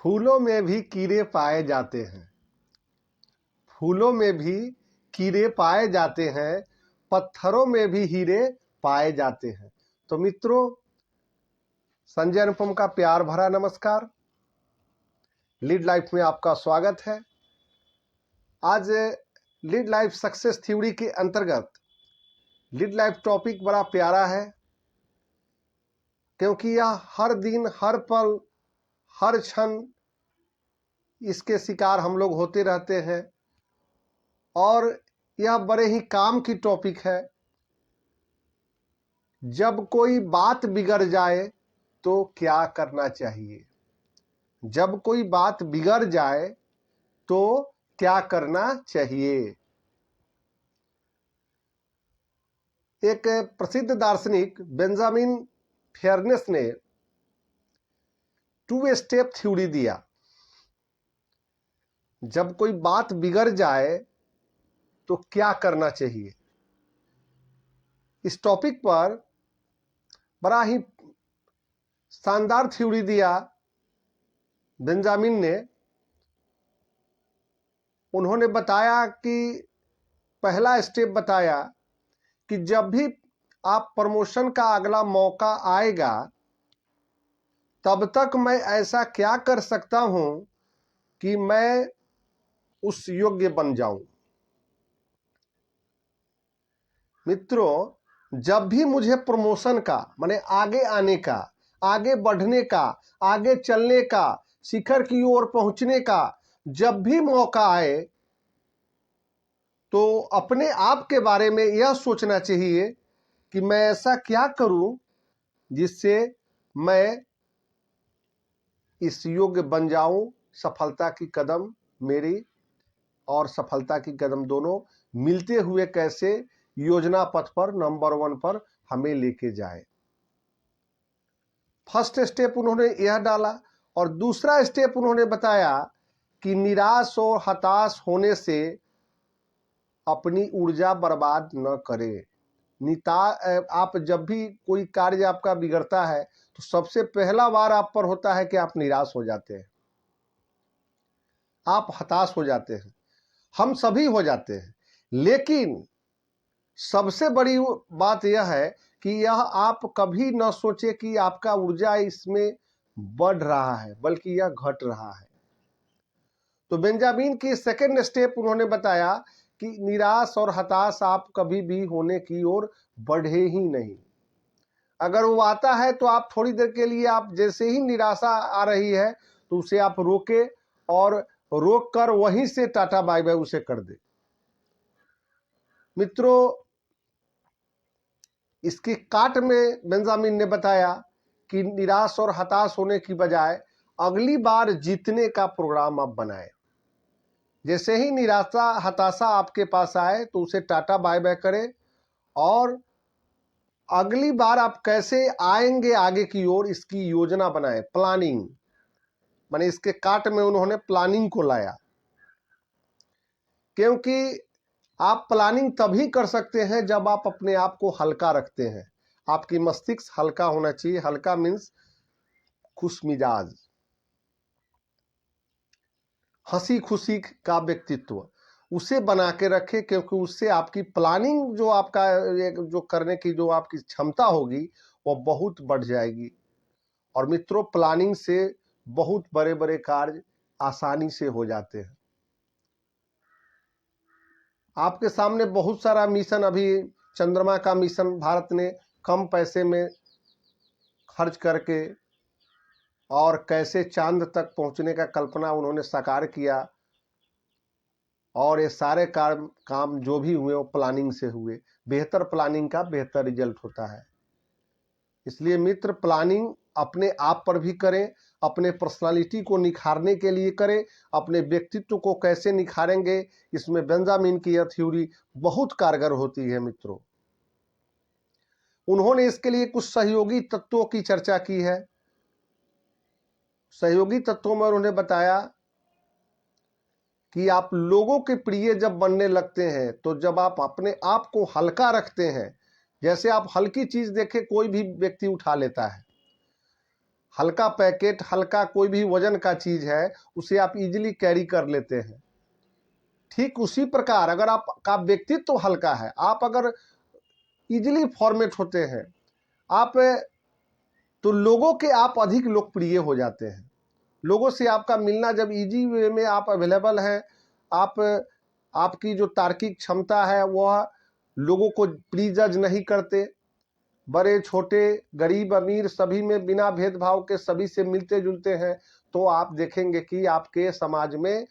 फूलों में भी कीड़े पाए जाते हैं। फूलों में भी कीड़े पाए जाते हैं, पत्थरों में भी हीरे पाए जाते हैं। तो मित्रों, संजय अनुपम का प्यार भरा नमस्कार। लीड लाइफ में आपका स्वागत है। आज लीड लाइफ सक्सेस थ्योरी के अंतर्गत लीड लाइफ टॉपिक बड़ा प्यारा है, क्योंकि यह हर दिन, हर पल, हर क्षण इसके शिकार हम लोग होते रहते हैं और यह बड़े ही काम की टॉपिक है। जब कोई बात बिगड़ जाए तो क्या करना चाहिए? जब कोई बात बिगड़ जाए तो क्या करना चाहिए? एक प्रसिद्ध दार्शनिक बेंजामिन फेयरनेस ने 2 स्टेप थ्योरी दिया। जब कोई बात बिगड़ जाए तो क्या करना चाहिए, इस टॉपिक पर बड़ा ही शानदार थ्योरी दिया बेंजामिन ने। उन्होंने बताया कि पहला स्टेप बताया कि जब भी आप प्रमोशन का अगला मौका आएगा, तब तक मैं ऐसा क्या कर सकता हूं कि मैं उस योग्य बन जाऊं। मित्रों, जब भी मुझे प्रमोशन का, माने आगे आने का, आगे बढ़ने का, आगे चलने का, शिखर की ओर पहुंचने का जब भी मौका आए, तो अपने आप के बारे में यह सोचना चाहिए कि मैं ऐसा क्या करूं जिससे मैं इस योग्य बन जाऊं। सफलता की कदम मेरी और सफलता की कदम दोनों मिलते हुए कैसे योजना पथ पर नंबर 1 पर हमें लेके जाए। फर्स्ट स्टेप उन्होंने यह डाला। और दूसरा स्टेप उन्होंने बताया कि निराश और हताश होने से अपनी ऊर्जा बर्बाद न करें। आप जब भी कोई कार्य आपका बिगड़ता है तो सबसे पहला वार आप पर होता है कि आप निराश हो जाते हैं, आप हताश हो जाते हैं, हम सभी हो जाते हैं। लेकिन सबसे बड़ी बात यह है कि यह आप कभी न सोचे कि आपका ऊर्जा इसमें बढ़ रहा है, बल्कि यह घट रहा है। तो बेंजामिन की सेकंड स्टेप उन्होंने बताया कि निराश और हताश आप कभी भी होने की ओर बढ़े ही नहीं। अगर वो आता है तो आप थोड़ी देर के लिए, आप जैसे ही निराशा आ रही है तो उसे आप रोके और रोक कर वहीं से टाटा बाय बाय उसे कर दे। मित्रों, इसकी काट में बेंजामिन ने बताया कि निराश और हताश होने की बजाय अगली बार जीतने का प्रोग्राम आप बनाएं। जैसे ही निराशा हताशा आपके पास आए तो उसे टाटा बाय बाय करें और अगली बार आप कैसे आएंगे आगे की ओर, इसकी योजना बनाएं। प्लानिंग, माने इसके काट में उन्होंने प्लानिंग को लाया, क्योंकि आप प्लानिंग तभी कर सकते हैं जब आप अपने आप को हल्का रखते हैं। आपकी मस्तिष्क हल्का होना चाहिए। हल्का मीन्स खुश मिजाज, हंसी खुशी का व्यक्तित्व, उसे बना के रखे, क्योंकि उससे आपकी प्लानिंग, जो आपका जो करने की जो आपकी क्षमता होगी, वो बहुत बढ़ जाएगी। और मित्रों, प्लानिंग से बहुत बड़े बड़े कार्य आसानी से हो जाते हैं। आपके सामने बहुत सारा मिशन, अभी चंद्रमा का मिशन भारत ने कम पैसे में खर्च करके और कैसे चांद तक पहुंचने का कल्पना उन्होंने साकार किया। और ये सारे काम जो भी हुए वो प्लानिंग से हुए। बेहतर प्लानिंग का बेहतर रिजल्ट होता है। इसलिए मित्र, प्लानिंग अपने आप पर भी करें, अपने पर्सनालिटी को निखारने के लिए करें। अपने व्यक्तित्व को कैसे निखारेंगे, इसमें बेंजामिन की यह थ्योरी बहुत कारगर होती है। मित्रों, उन्होंने इसके लिए कुछ सहयोगी तत्वों की चर्चा की है। सहयोगी तत्वों में उन्होंने बताया कि आप लोगों के प्रिय जब बनने लगते हैं तो जब आप अपने आप को हल्का रखते हैं, जैसे आप हल्की चीज देखे कोई भी व्यक्ति उठा लेता है, हल्का पैकेट, हल्का कोई भी वजन का चीज है, उसे आप इजीली कैरी कर लेते हैं। ठीक उसी प्रकार अगर आपका व्यक्तित्व तो हल्का है, आप अगर इजीली फॉर्मेट होते हैं, आप तो लोगों के आप अधिक लोकप्रिय हो जाते हैं। लोगों से आपका मिलना जब इजी वे में आप अवेलेबल हैं, आप आपकी जो तार्किक क्षमता है वह लोगों को प्रीजज नहीं करते, बड़े छोटे गरीब अमीर सभी में बिना भेदभाव के सभी से मिलते जुलते हैं, तो आप देखेंगे कि आपके समाज में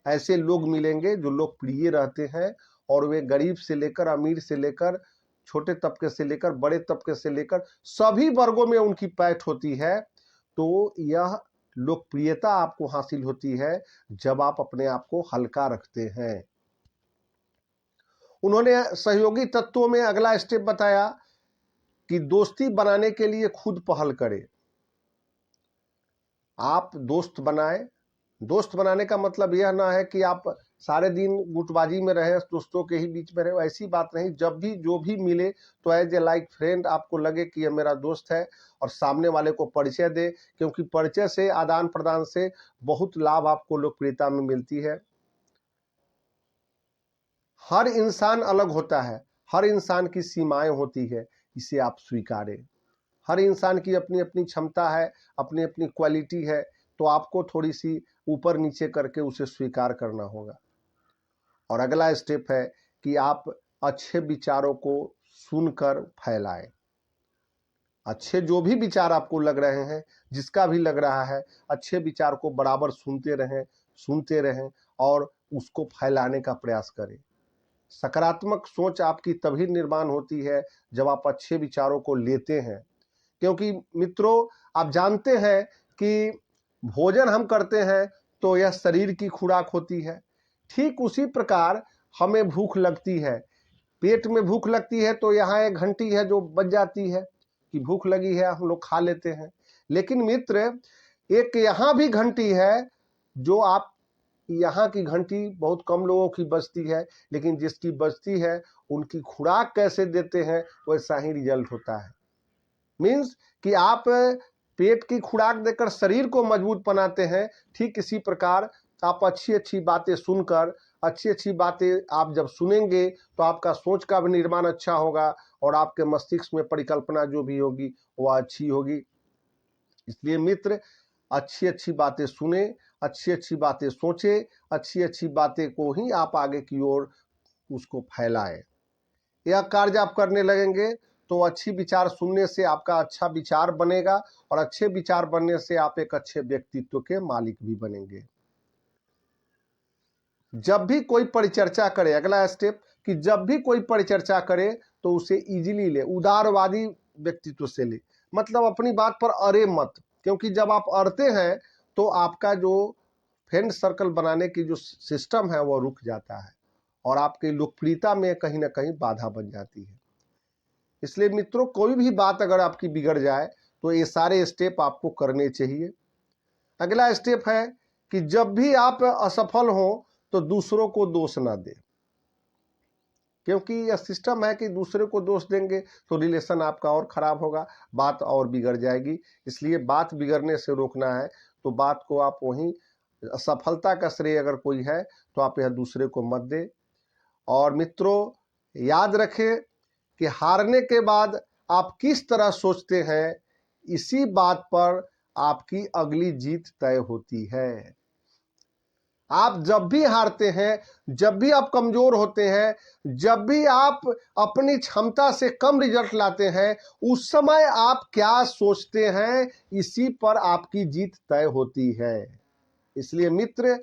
ऐसे लोग मिलेंगे जो लोकप्रिय रहते हैं, और वे गरीब से लेकर अमीर से लेकर छोटे तबके से लेकर बड़े तबके से लेकर सभी वर्गों में उनकी पैठ होती है। तो यह लोकप्रियता आपको हासिल होती है जब आप अपने आप को हल्का रखते हैं। उन्होंने सहयोगी तत्वों में अगला स्टेप बताया कि दोस्ती बनाने के लिए खुद पहल करें। आप दोस्त बनाएं। दोस्त बनाने का मतलब यह ना है कि आप सारे दिन गुटबाजी में रहे, दोस्तों के ही बीच में रहे, ऐसी बात नहीं। जब भी जो भी मिले तो एज ए लाइक फ्रेंड आपको लगे कि यह मेरा दोस्त है, और सामने वाले को परिचय दे, क्योंकि परिचय से, आदान प्रदान से बहुत लाभ आपको लोकप्रियता में मिलती है। हर इंसान अलग होता है, हर इंसान की सीमाएं होती है, इसे आप स्वीकारें। हर इंसान की अपनी अपनी क्षमता है, अपनी अपनी क्वालिटी है, तो आपको थोड़ी सी ऊपर नीचे करके उसे स्वीकार करना होगा। और अगला स्टेप है कि आप अच्छे विचारों को सुनकर फैलाएं। अच्छे जो भी विचार आपको लग रहे हैं, जिसका भी लग रहा है, अच्छे विचार को बराबर सुनते रहें और उसको फैलाने का प्रयास करें। सकारात्मक सोच आपकी तभी निर्माण होती है जब आप अच्छे विचारों को लेते हैं, क्योंकि मित्रों आप जानते हैं कि भोजन हम करते हैं तो यह शरीर की खुराक होती है। ठीक उसी प्रकार हमें भूख लगती है, पेट में भूख लगती है तो यहाँ एक घंटी है जो बज जाती है कि भूख लगी है, हम लोग खा लेते हैं। लेकिन मित्र, एक यहाँ भी घंटी है जो आप, यहाँ की घंटी बहुत कम लोगों की बजती है, लेकिन जिसकी बजती है उनकी खुराक कैसे देते हैं वैसा ही रिजल्ट होता है। मीन्स कि आप पेट की खुराक देकर शरीर को मजबूत बनाते हैं, ठीक इसी प्रकार आप अच्छी अच्छी बातें सुनकर, अच्छी अच्छी बातें आप जब सुनेंगे तो आपका सोच का भी निर्माण अच्छा होगा, और आपके मस्तिष्क में परिकल्पना जो भी होगी वह अच्छी होगी। इसलिए मित्र, अच्छी अच्छी बातें सुने, अच्छी अच्छी बातें सोचे, अच्छी अच्छी बातें को ही आप आगे की ओर उसको फैलाएं। यह कार्य आप करने लगेंगे तो अच्छी विचार सुनने से आपका अच्छा विचार बनेगा, और अच्छे विचार बनने से आप एक अच्छे व्यक्तित्व के मालिक भी बनेंगे। जब भी कोई परिचर्चा करे, अगला स्टेप कि जब भी कोई परिचर्चा करे तो उसे इजीली ले, उदारवादी व्यक्तित्व से ले। मतलब अपनी बात पर अरे मत, क्योंकि जब आप अड़ते हैं तो आपका जो फ्रेंड सर्कल बनाने की जो सिस्टम है वो रुक जाता है, और आपकी लोकप्रियता में कहीं ना कहीं बाधा बन जाती है। इसलिए मित्रों, कोई भी बात अगर आपकी बिगड़ जाए तो ये सारे स्टेप आपको करने चाहिए। अगला स्टेप है कि जब भी आप असफल हो तो दूसरों को दोष ना दे, क्योंकि यह सिस्टम है कि दूसरे को दोष देंगे तो रिलेशन आपका और खराब होगा, बात और बिगड़ जाएगी। इसलिए बात बिगड़ने से रोकना है तो बात को आप वहीं, सफलता का श्रेय अगर कोई है तो आप यह दूसरे को मत दे। और मित्रों, याद रखें कि हारने के बाद आप किस तरह सोचते हैं, इसी बात पर आपकी अगली जीत तय होती है। आप जब भी हारते हैं, जब भी आप कमजोर होते हैं, जब भी आप अपनी क्षमता से कम रिजल्ट लाते हैं, उस समय आप क्या सोचते हैं, इसी पर आपकी जीत तय होती है। इसलिए मित्र,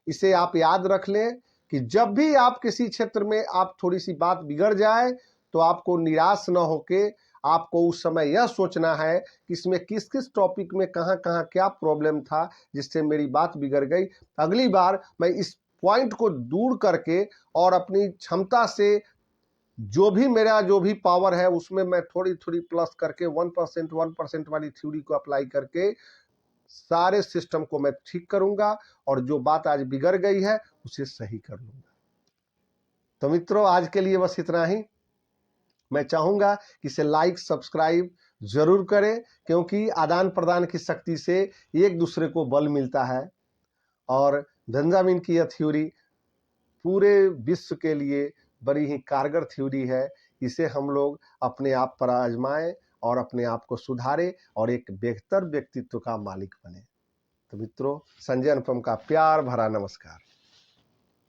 इसे आप याद रख लें कि जब भी आप किसी क्षेत्र में आप थोड़ी सी बात बिगड़ जाए तो आपको निराश न होके आपको उस समय यह सोचना है कि इसमें किस किस टॉपिक में कहाँ कहाँ क्या प्रॉब्लम था जिससे मेरी बात बिगड़ गई। अगली बार मैं इस पॉइंट को दूर करके और अपनी क्षमता से जो भी मेरा जो भी पावर है उसमें मैं थोड़ी थोड़ी प्लस करके 1% वाली थ्योरी को अप्लाई करके सारे सिस्टम को मैं ठीक करूंगा, और जो बात आज बिगड़ गई है उसे सही कर लूंगा। तो मित्रों, आज के लिए बस इतना ही। मैं चाहूंगा कि इसे लाइक, सब्सक्राइब जरूर करें, क्योंकि आदान प्रदान की शक्ति से एक दूसरे को बल मिलता है। और बेंजामिन की यह थ्योरी पूरे विश्व के लिए बड़ी ही कारगर थ्योरी है। इसे हम लोग अपने आप पर आजमाएं और अपने आप को सुधारें और एक बेहतर व्यक्तित्व का मालिक बने। तो मित्रों, संजय अनुपम का प्यार भरा नमस्कार।